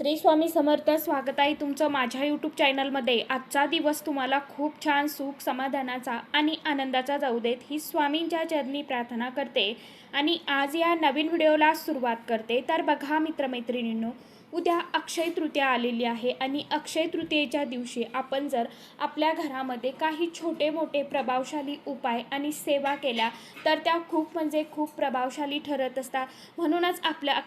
श्री स्वामी समर्थ. स्वागत आहे तुमचं माझ्या यूट्यूब चॅनलमध्ये. आजचा दिवस तुम्हाला खूप छान सुख समाधानाचा आणि आनंदाचा जाऊ देत ही स्वामींच्या चरणी प्रार्थना करते आणि आज या नवीन व्हिडिओला सुरुवात करते. तर बघा मित्रमैत्रिणींनो, उद्या अक्षय तृतीया आलेली आहे आणि अक्षय तृतीयेच्या दिवशी आपण जर आपल्या घरामध्ये काही छोटे मोठे प्रभावशाली उपाय आणि सेवा केल्या तर त्या खूप खूप प्रभावशाली ठरत असतात. म्हणूनच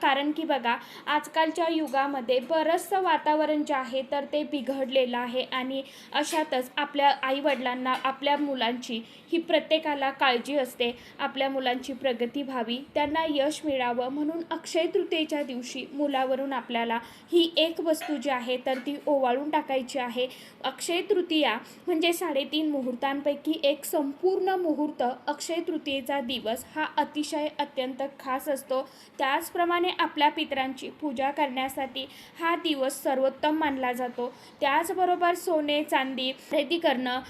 कारण की बघा, आजकालच्या युगामध्ये बरंचसं वातावरण जे आहे तर ते बिघडलेलं आहे आणि अशातच आपल्या आईवडिलांना आपल्या मुलांची ही प्रत्येकाला काळजी असते. आपल्या मुलांची प्रगती व्हावी, त्यांना यश मिळावं, म्हणून अक्षय तृतीयेच्या दिवशी मुलावरून आपल्याला ही एक वस्तू जी आहे तर ती ओवाळून टाकायची आहे. अक्षय तृतीया म्हणजे 3.5 मुहूर्तांपैकी एक संपूर्ण मुहूर्त. अक्षय तृतीयेचा दिवस हा अतिशय अत्यंत खास असतो. त्याचप्रमाणे आपल्या पितरांची पूजा करण्यासाठी हा दिवस सर्वोत्तम मानला जातो. त्याचबरोबर सोने चांदी खरेदी करणं,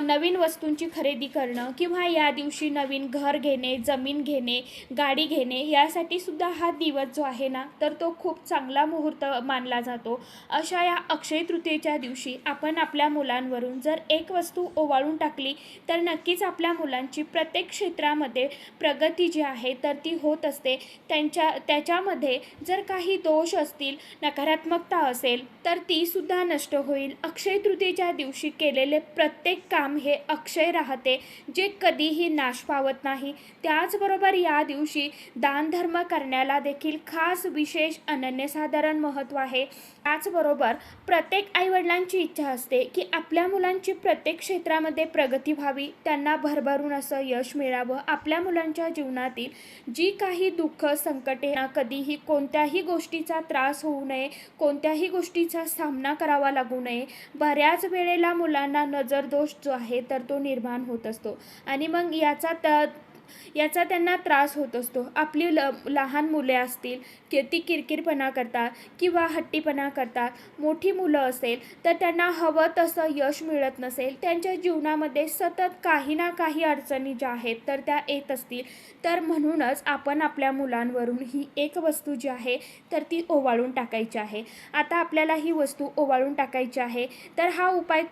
नवीन वस्तूंची खरेदी करणं किंवा या दिवशी नवीन घर घेणे, जमीन घेणे, गाडी घेणे यासाठी सुद्धा हा दिवस जो आहे ना तर तो खूप चांगला मुहूर्त मानला जातो. अशा या अक्षय तृतीयेच्या दिवशी आपण आपल्या मुलांवरून जर एक वस्तू ओवाळून टाकली तर नक्कीच आपल्या मुलांची प्रत्येक क्षेत्रामध्ये प्रगती जी आहे तर ती होत असते. त्याच्यामध्ये जर काही दोष असतील, नकारात्मकता असेल तर ती सुद्धा नष्ट होईल. अक्षय तृतीयेच्या दिवशी केलेले प्रत्येक काम हे अक्षय राहते, जे कधीही नाश पावत नाही. त्याचबरोबर या दिवशी दानधर्म करण्याला देखील खास विशेष अनन्यसाधारण महत्त्व आहे. त्याचबरोबर प्रत्येक आईवडिलांची इच्छा असते की आपल्या मुलांची प्रत्येक क्षेत्रामध्ये प्रगती व्हावी, त्यांना भरभरून असं यश मिळावं. आपल्या मुलांच्या जीवनातील जी काही दुःख संकटे, कधीही कोणत्याही गोष्टीचा त्रास होऊ नये, कोणत्याही गोष्टीचा सामना करावा लागू नये. बऱ्याच वेळेला मुलांना नजरदोष जो आहे तर तो निर्माण होत असतो आणि मग याचा त्यांना त्रास होत असतो. आपली लहान मुले असतील की ती किरकिरपणा करतात किंवा हट्टीपणा करतात. मोठी मुलं असेल तर त्यांना हवं तसं यश मिळत नसेल, त्यांच्या जीवनामध्ये सतत काही ना काही अडचणी ज्या आहेत तर त्या येत असतील, तर म्हणूनच आपण आपल्या मुलांवरून ही एक वस्तू जी आहे तर ती ओवाळून टाकायची आहे. आता आपल्याला ही वस्तू ओवाळून टाकायची आहे, तर हा उपाय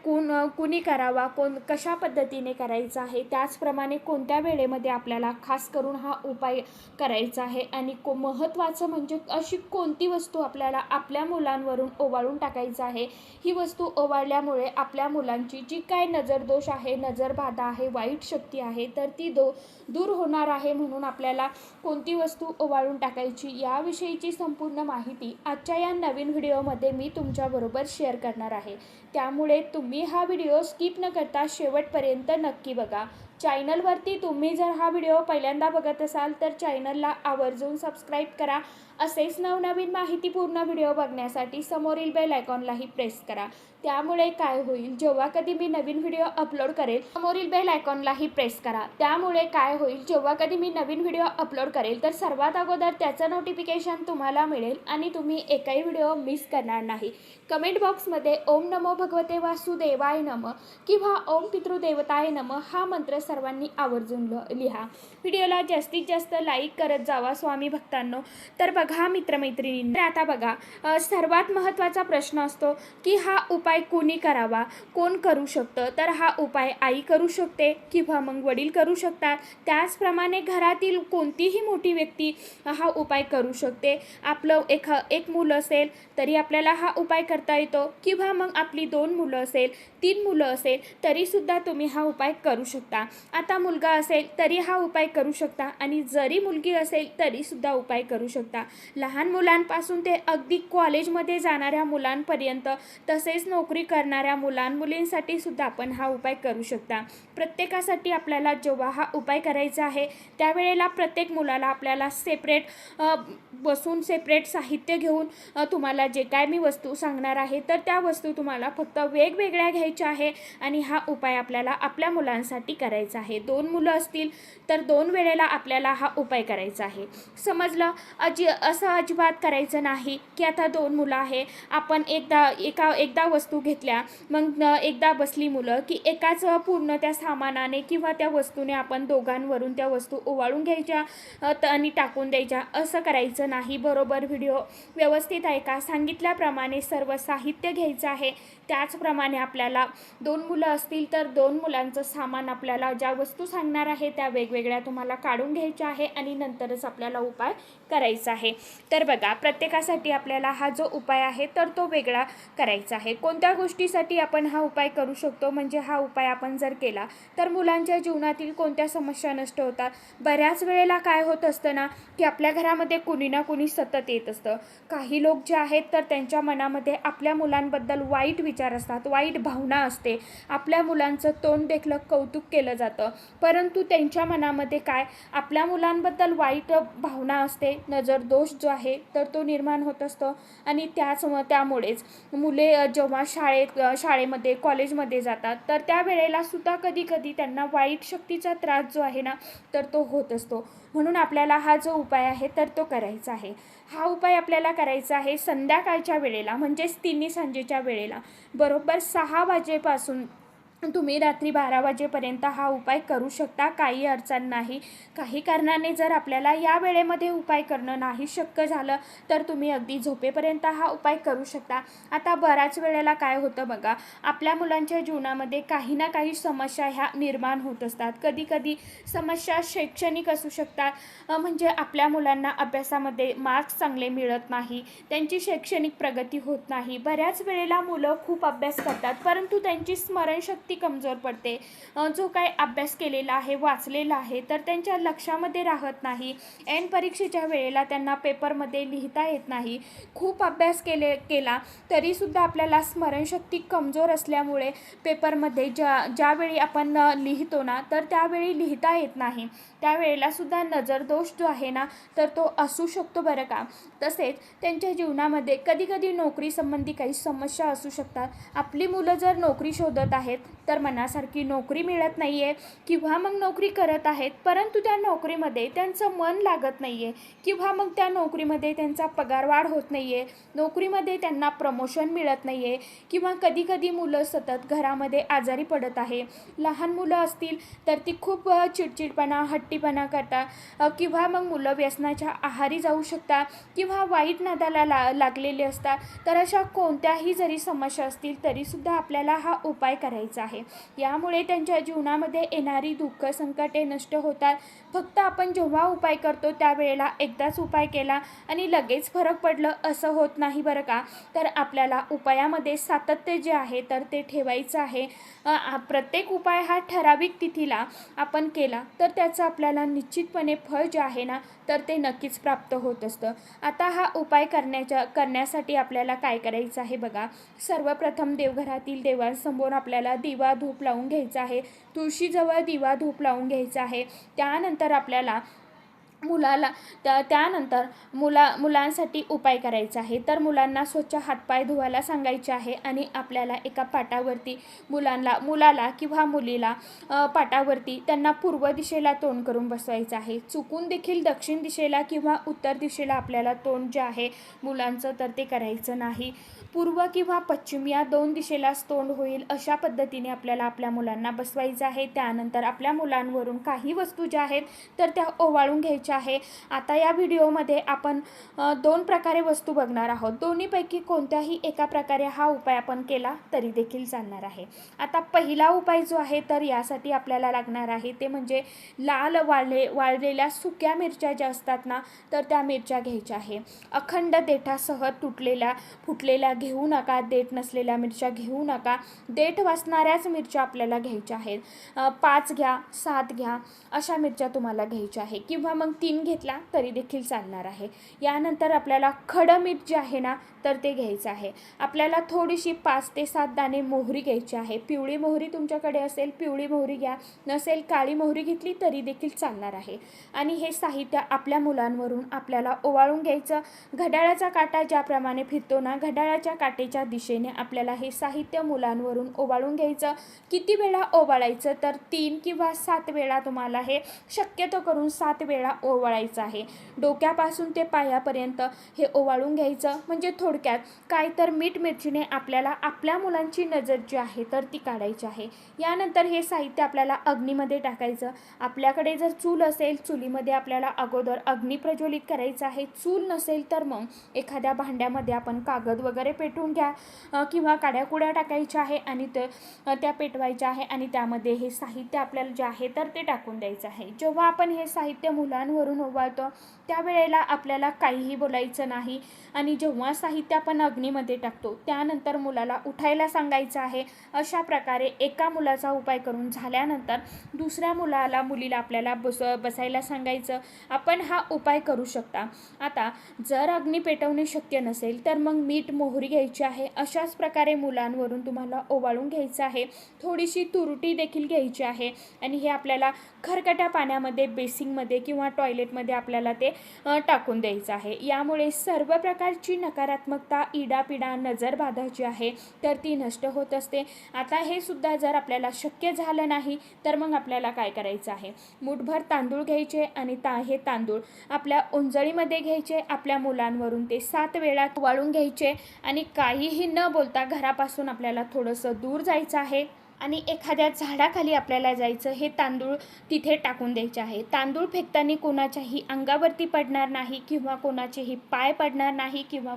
कुणी करावा, कशा पद्धतीने करायचा आहे, त्याचप्रमाणे कोणत्या वेळेमध्ये आपल्याला खास करून हा उपाय करायचा आहे आणि महत्त्वाचं म्हणजे अशी कोणती वस्तू आपल्याला आपल्या मुलांवरून ओवाळून टाकायचं आहे. ही वस्तू ओवाळल्यामुळे आपल्या मुलांची जी काय नजरदोष आहे, नजरबाधा आहे, वाईट शक्ती आहे तर ती दूर होणार आहे. म्हणून आपल्याला कोणती वस्तू ओवाळून टाकायची याविषयीची संपूर्ण माहिती आजच्या या नवीन व्हिडिओमध्ये मी तुमच्याबरोबर शेअर करणार आहे. त्यामुळे तुम्ही हा व्हिडिओ स्किप न करता शेवटपर्यंत नक्की बघा. चॅनलवरती तुम्ही जर हा व्हिडिओ पहिल्यांदा बघत असाल तर चॅनलला आवर्जून सबस्क्राईब करा. असेच नवनवीन माहितीपूर्ण व्हिडिओ बघण्यासाठी समोरील बेल आयकॉनलाही प्रेस करा. त्यामुळे काय होईल, जेव्हा कधी मी नवीन व्हिडिओ अपलोड करेल, समोरील बेल आयकॉनलाही प्रेस करा. त्यामुळे काय होईल, जेव्हा कधी मी नवीन व्हिडिओ अपलोड करेल तर सर्वात अगोदर त्याचं नोटिफिकेशन तुम्हाला मिळेल आणि तुम्ही एकही व्हिडिओ मिस करणार नाही. कमेंट बॉक्समध्ये ओम नमो भगवते वासुदेवाय नमः किंवा ओम पितृदेवताय नमः हा मंत्र सर्वांनी आवर्जून लिहा. व्हिडिओला जास्तीत जास्त लाईक करत जावा स्वामी भक्तांनो. तर बघा मित्रमैत्रिणींनी, आता बघा, सर्वात महत्त्वाचा प्रश्न असतो की हा उपाय कोणी करावा, कोण करू शकतं. तर हा उपाय आई करू शकते किंवा मग वडील करू शकतात. त्याचप्रमाणे घरातील कोणतीही मोठी व्यक्ती हा उपाय करू शकते. आपलं एक मुलं असेल तरी आपल्याला हा उपाय करता येतो किंवा मग आपली 2 मुलं असेल, 3 मुलं असेल तरीसुद्धा तुम्ही हा उपाय करू शकता. आता मुलगा असेल तरी हा उपाय करू शकता आणि जरी मुलगी असेल तरीसुद्धा उपाय करू शकता. लहान मुलांपासून ते अगदी कॉलेजमध्ये जाणाऱ्या मुलांपर्यंत, तसेच नोकरी करणाऱ्या मुलींसाठी सुद्धा आपण हा उपाय करू शकता. प्रत्येकासाठी आपल्याला जेव्हा हा उपाय करायचा आहे त्यावेळेला प्रत्येक मुलाला आपल्याला बसून सेपरेट साहित्य घेऊन तुम्हाला जे काय मी वस्तू सांगणार आहे तर त्या वस्तू तुम्हाला फक्त वेगवेगळ्या घ्यायच्या आहे आणि हा उपाय आपल्याला आपल्या मुलांसाठी करायचा आहे. 2 मुलं असतील तर 2 वेळेला आपल्याला हा उपाय करायचा आहे. समजलं? असं अजिबात करायचं नाही की आता 2 मुलं आहे, आपण एकदा वस्तू घेतल्या, मग एकदा बसली मुलं की एकाच पूर्ण त्या सामानाने किंवा त्या वस्तूने आपण दोघांवरून त्या वस्तू ओवाळून घ्यायच्या आणि टाकून द्यायच्या. असं करायचं नाही. बरोबर व्हिडिओ व्यवस्थित ऐका. सांगितल्याप्रमाणे सर्व साहित्य घ्यायचं आहे. त्याचप्रमाणे आपल्याला 2 मुलं असतील तर 2 मुलांचं सामान, आपल्याला ज्या वस्तू सांगणार आहे त्या वेगवेगळ्या तुम्हाला काढून घ्यायच्या आहे आणि नंतरच आपल्याला उपाय करायचा आहे. तर बघा, प्रत्येकासाठी आपल्याला हा जो उपाय आहे तर तो वेगळा करायचा आहे. कोणत्या गोष्टीसाठी आपण हा उपाय करू शकतो, म्हणजे हा उपाय आपण जर केला तर मुलांच्या जीवनातील कोणत्या समस्या नष्ट होतात. बऱ्याच वेळेला काय होत असतं ना की आपल्या घरामध्ये कुणी ना कुणी सतत येत असतं. काही लोक जे आहेत तर त्यांच्या मनामध्ये आपल्या मुलांबद्दल वाईट विचार असतात, वाईट भावना असते. आपल्या मुलांचं तोंड देखलं कौतुक केलं जातं, परंतु त्यांच्या मनामध्ये काय, आपल्या मुलांबद्दल वाईट भावना असते. नजर दोष जो आहे तर तो निर्माण होत असतो आणि त्यामुळेच मुले जेव्हा शाळेमध्ये कॉलेजमध्ये जातात तर त्या वेळेला सुद्धा कधी त्यांना वाईट शक्तीचा त्रास जो आहे ना तर तो होत असतो. म्हणून आपल्याला हा जो उपाय आहे तर तो करायचा आहे. हा उपाय आपल्याला करायचा आहे संध्याकाळच्या वेळेला, म्हणजेच तिन्ही सांजेच्या वेळेला. बरोबर 6 वाजेपासून तुम्ही रात्री 12 वाजेपर्यंत हा उपाय करू शकता. काही अडचण नाही. काही कारणाने जर आपल्याला या वेळेमध्ये उपाय करणं नाही शक्य झालं तर तुम्ही अगदी झोपेपर्यंत हा उपाय करू शकता. आता बऱ्याच वेळेला काय होतं बघा, आपल्या मुलांच्या जीवनामध्ये काही ना काही समस्या ह्या निर्माण होत असतात. कधी समस्या शैक्षणिक असू शकतात, म्हणजे आपल्या मुलांना अभ्यासामध्ये मार्क्स चांगले मिळत नाही, त्यांची शैक्षणिक प्रगती होत नाही. बऱ्याच वेळेला मुलं खूप अभ्यास करतात परंतु त्यांची स्मरणशक्ती कमजोर पडते. जो काही अभ्यास केलेला आहे, वाचलेला आहे तर त्यांच्या लक्षामध्ये राहत नाही. ऐन परीक्षेच्या वेळेला त्यांना पेपरमध्ये लिहिता येत नाही. खूप अभ्यास केला तरीसुद्धा आपल्याला स्मरणशक्ती कमजोर असल्यामुळे पेपरमध्ये ज्यावेळी आपण लिहितो ना तर त्यावेळी लिहिता येत नाही. त्यावेळेला सुद्धा नजरदोष जो आहे ना तर तो असू शकतो बरं का. तसेच त्यांच्या जीवनामध्ये कधी नोकरी संबंधी काही समस्या असू शकतात. आपली मुलं जर नोकरी शोधत आहेत तर मनासारखी नोकरी मिळत नाही आहे किंवा मग नोकरी करत आहेत परंतु त्या नोकरीमध्ये त्यांचं मन लागत नाही आहे किंवा मग त्या नोकरीमध्ये त्यांचा पगारवाढ होत नाही आहे, नोकरीमध्ये त्यांना प्रमोशन मिळत नाही आहे किंवा कधी मुलं सतत घरामध्ये आजारी पडत आहे. लहान मुलं असतील तर ती खूप चिडचिडपणा, हट्टीपणा करतात किंवा मग मुलं व्यसनाच्या आहारी जाऊ शकतात किंवा वाईट नादाला लागलेले असतात. तर अशा कोणत्याही जरी समस्या असतील तरीसुद्धा आपल्याला हा उपाय करायचा आहे. यामुळे त्यांच्या जीवनामध्ये येणारी दुःख, संकटे नष्ट होतात. फक्त आपण जेव्हा उपाय करतो त्यावेळेला एकदाच उपाय केला आणि लगेच फरक पडलं असं होत नाही बरं का. तर आपल्याला उपायामध्ये सातत्य जे आहे तर ते ठेवायचं आहे. प्रत्येक उपाय हा ठराविक तिथीला आपण केला तर त्याचं आपल्याला निश्चितपणे फळ जे आहे ना तर ते नक्कीच प्राप्त होत असतं. आता हा उपाय करण्यासाठी आपल्याला काय करायचं आहे बघा. सर्वप्रथम देवघरातील देवांसमोर आपल्याला दिवा धूप लावून घ्यायचा आहे. तुळशीजवळ दिवा धूप लावून घ्यायचा आहे. त्यानंतर आपल्याला मुलांसाठी उपाय करायचा आहे. तर मुलांना स्वच्छ हातपाय धुवायला सांगायचे आहे आणि आपल्याला एका पाटावरती मुलाला किंवा मुलीला पाटावरती त्यांना पूर्व दिशेला तोंड करून बसवायचं आहे. चुकून देखील दक्षिण दिशेला किंवा उत्तर दिशेला आपल्याला तोंड जे आहे मुलांचं तर ते करायचं नाही. पूर्व किंवा पश्चिम या 2 दिशेलाच तोंड होईल अशा पद्धतीने आपल्याला आपल्या मुलांना बसवायचं आहे. त्यानंतर आपल्या मुलांवरून काही वस्तू ज्या आहेत तर त्या ओवाळून घ्यायच्या आहे. आता या व्हिडिओमध्ये आपण 2 प्रकारे वस्तू बघणार आहोत. दोन्हीपैकी कोणत्याही एका प्रकारे हा उपाय आपण केला तरी देखील चालणार आहे. आता पहिला उपाय जो आहे तर यासाठी आपल्याला लागणार आहे ते म्हणजे लाल वाळलेल्या सुक्या मिरच्या ज्या असतात ना तर त्या मिरच्या घ्यायच्या आहे. अखंड देठासह फुटलेल्या घेऊ नका, देठ नसलेल्या मिरच्या घेऊ नका. देठ वासणाऱ्याच मिरच्या आपल्याला घ्यायच्या आहेत. 5 घ्या, 7 घ्या, अशा मिरच्या तुम्हाला घ्यायच्या आहे किंवा मग 3 घेतला तरी देखील चालणार आहे. यानंतर आपल्याला खडं मीठ जे आहे ना तर ते घ्यायचं आहे. आपल्याला थोडीशी 5 ते 7 दाणे मोहरी घ्यायची आहे. पिवळी मोहरी तुमच्याकडे असेल पिवळी मोहरी घ्या, नसेल काळी मोहरी घेतली तरी देखील चालणार आहे. आणि हे साहित्य आपल्या मुलांवरून आपल्याला ओवाळून घ्यायचं. घड्याळाचा काटा ज्याप्रमाणे फिरतो ना, घड्याळाच्या काटेच्या दिशेने आपल्याला हे साहित्य मुलांवरून ओवाळून घ्यायचं. किती वेळा ओवाळायचं तर 3 किंवा 7 वेळा तुम्हाला हे शक्यतो करून 7 वेळा ओवाळायचं आहे. डोक्यापासून ते पायापर्यंत हे ओवाळून घ्यायचं. म्हणजे थोडक्यात काय तर मीठ मिरचीने आपल्याला आपल्या मुलांची नजर जी आहे तर ती काढायची आहे. यानंतर हे साहित्य आपल्याला अग्नीमध्ये टाकायचं. आपल्याकडे जर चूल असेल चुलीमध्ये आपल्याला अगोदर अग्नी प्रज्वलित करायचं आहे. चूल नसेल तर मग एखाद्या भांड्यामध्ये आपण कागद वगैरे पेटवून घ्या किंवा काड्याकुड्या टाकायच्या आहे आणि त्या पेटवायच्या आहे आणि त्यामध्ये हे साहित्य आपल्याला जे आहे तर ते टाकून द्यायचं आहे. जेव्हा आपण हे साहित्य मुलांवरून ओवाळतो त्यावेळेला आपल्याला काहीही बोलायचं नाही आणि जेव्हा साहित्य आपण अग्नीमध्ये टाकतो त्यानंतर मुलाला उठायला सांगायचं आहे. अशा प्रकारे एका मुलाचा उपाय करून झाल्यानंतर दुसऱ्या मुलीला आपल्याला बसायला सांगायचं. आपण हा उपाय करू शकता. आता जर अग्नी पेटवणे शक्य नसेल तर मग मीठ मोहरी घ्यायची आहे. अशाच प्रकारे मुलांवरून तुम्हाला ओवाळून घ्यायचं आहे. थोडीशी तुरटी देखील घ्यायची आहे आणि हे आपल्याला खरकट्या पाण्यामध्ये बेसिंगमध्ये किंवा टॉयलेटमध्ये आपल्याला ते टाकून द्यायचं आहे. यामुळे सर्व प्रकारची नकारात्मकता इडापिडा नजरबाधा जी आहे तर ती नष्ट होत असते. आता हे सुद्धा जर आपल्याला शक्य झालं नाही तर मग आपल्याला काय करायचं आहे, मूठभर तांदूळ घ्यायचे आणि हे तांदूळ आपल्या ओंजळीमध्ये घ्यायचे. आपल्या मुलांवरून ते 7 वेळा वाळून घ्यायचे आणि काहीही न बोलता घरापासून आपल्याला थोडंसं दूर जायचं आहे आणि एखाद्या झाडाखाली आपल्याला जायचं. हे तांदूळ तिथे टाकून द्यायचे आहे. तांदूळ फेकताना कोणाच्याही अंगावरती पडणार नाही किंवा कोणाचेही पाय पडणार नाही किंवा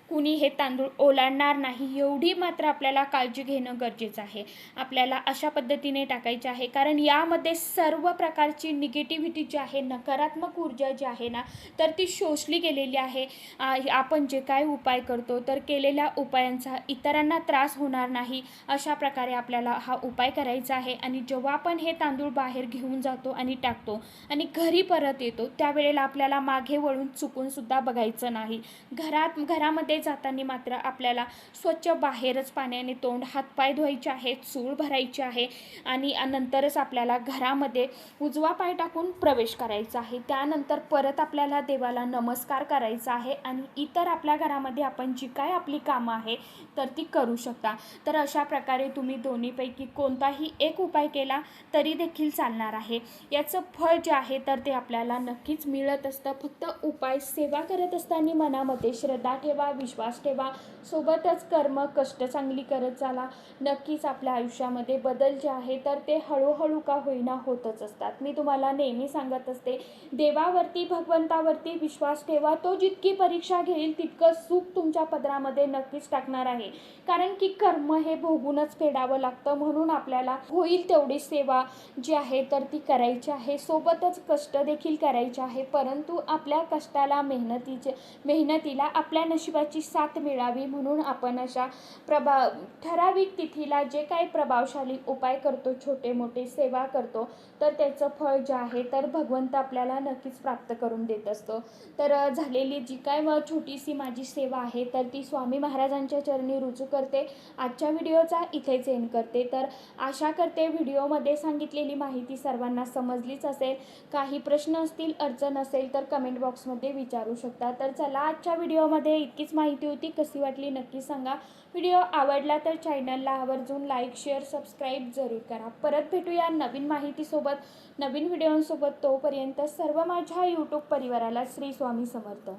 कुणी हे तांदूळ ओलांडणार नाही, एवढी मात्र आपल्याला काळजी घेणं गरजेचं आहे. आपल्याला अशा पद्धतीने टाकायचे आहे कारण यामध्ये सर्व प्रकारची निगेटिव्हिटी जी आहे, नकारात्मक ऊर्जा जी आहे ना तर ती शोषली गेलेली आहे. आपण जे काय उपाय करतो तर केलेल्या उपायांचा इतरांना त्रास होणार नाही अशा प्रकारे आपल्याला हा उपाय करायचा आहे. आणि जेव्हा आपण हे तांदूळ बाहेर घेऊन जातो आणि टाकतो आणि घरी परत येतो त्यावेळेला आपल्याला मागे वळून चुकून सुद्धा बघायचं नाही. घरामध्ये जाताना मात्र आपल्याला स्वच्छ बाहेरच पाण्याने तोंड हातपाय धुवायचे आहेत, चूळ भरायची आहे आणि नंतरच आपल्याला घरामध्ये उजवा पाय टाकून प्रवेश करायचा आहे. त्यानंतर परत आपल्याला देवाला नमस्कार करायचा आहे आणि इतर आपल्या घरामध्ये आपण जी काय आपली कामं आहे तर ती करू शकता. तर अशा प्रकारे तुम्ही दोन्हीपैकी कोणताही एक उपाय केला तरी देखील चालणार आहे. याचं फळ जे आहे तर ते आपल्याला नक्कीच मिळत असतं. फक्त उपाय सेवा करत असताना मनामध्ये श्रद्धा ठेवा, विश्वास ठेवा, सोबतच कर्म कष्ट चांगली करत चाला. नक्कीच आपल्या आयुष्यामध्ये बदल जे आहे तर ते हळूहळू का होईना होतच असतात. मी तुम्हाला नेहमी सांगत असते, देवावरती भगवंतावरती विश्वास ठेवा. तो जितकी परीक्षा घेईल तितकं सुख तुमच्या पदरामध्ये नक्कीच टाकणार आहे. कारण की कर्म हे भोगूनच फेडावं लागतं. म्हणून आपल्याला होईल तेवढी सेवा जी आहे तर ती करायची आहे. सोबतच कष्ट देखील करायचे आहे. परंतु आपल्या कष्टाला मेहनतीला आपल्या नशिबाची साथ मिळावी म्हणून आपण अशा ठराविक तिथीला जे काही प्रभावशाली उपाय करतो, छोटे मोठे सेवा करतो तर त्याचं फळ जे आहे तर भगवंत आपल्याला नक्कीच प्राप्त करून देत असतो. तर झालेली जी काय छोटीशी माझी सेवा आहे तर ती स्वामी महाराजांच्या चरणी रुजू करते. आजच्या व्हिडिओचा इथेच एंड करते. तर आशा करते व्हिडिओमध्ये सांगितलेली माहिती सर्वांना समजलीच असेल. काही प्रश्न असतील, अडचण असेल तर कमेंट बॉक्समध्ये विचारू शकता. तर चला, आजच्या व्हिडिओमध्ये इतकीच माहिती होती. कशी वाटली नक्की सांगा. व्हिडिओ आवडला तर चॅनलला आवर्जून लाईक शेअर सबस्क्राईब जरूर करा. परत भेटूया नवीन माहितीसोबत, नवीन व्हिडिओसोबत. तोपर्यंत सर्व माझ्या यूट्यूब परिवाराला श्री स्वामी समर्थ.